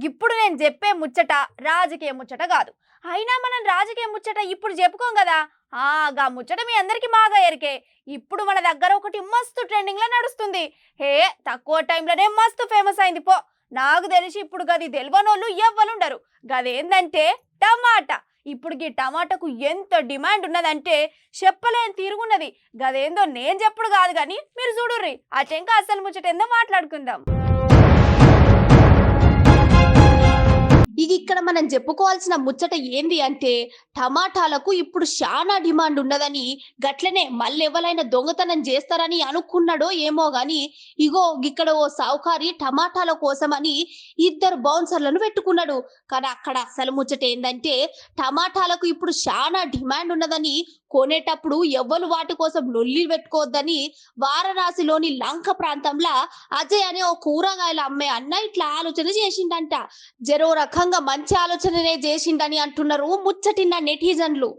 ఇప్పుడు నేను చెప్పే ముచ్చట రాజకీయ ముచ్చట కాదు. అయినా మనం రాజకీయ ముచ్చట ఇప్పుడు చెప్పుకోం కదా. గా ముచ్చట మీ అందరికి బాగా ఎరికే. ఇప్పుడు మన దగ్గర ఒకటి మస్తు ట్రెండింగ్ లో నడుస్తుంది. హే, తక్కువ టైంలోనే మస్తు ఫేమస్ అయింది పో. నాకు తెలిసి ఇప్పుడు గది తెలియనోళ్ళు ఎవ్వరుండరు. గదేందంటే టమాటా. ఇప్పుడు ఈ టమాటాకు ఎంత డిమాండ్ ఉన్నదంటే చెప్పలేని తీరుగున్నది. గదేందో నేను చెప్పుడు కాదు కానీ మీరు చూడుర్రి. అటెంకా అసలు ముచ్చట ఏందో మాట్లాడుకుందాం. ఇది ఇక్కడ మనం చెప్పుకోవాల్సిన ముచ్చట ఏంది అంటే టమాటాలకు ఇప్పుడు చాలా డిమాండ్ ఉన్నదని, గట్లనే మళ్ళీ ఎవరైనా దొంగతనం చేస్తారని అనుకున్నాడో ఏమో గాని ఇగో ఇక్కడ ఓ సావుకారి టమాటాల కోసమని 2 బౌన్సర్లను పెట్టుకున్నాడు. కానీ అక్కడ అసలు ముచ్చట ఏందంటే టమాటాలకు ఇప్పుడు చాలా డిమాండ్ ఉన్నదని, కొనేటప్పుడు ఎవ్వరు వాటి కోసం లొల్లి పెట్టుకోవద్దని వారణాసిలోని లంక ప్రాంతంలో అజయ్ అనే ఓ కూరగాయలు అమ్మే అన్న ఇట్లా ఆలోచన చేసిండంట. జరో రకంగా మంచి ఆలోచననే చేసిండని అంటున్నారు ముచ్చటిన్న నెటిజన్లు.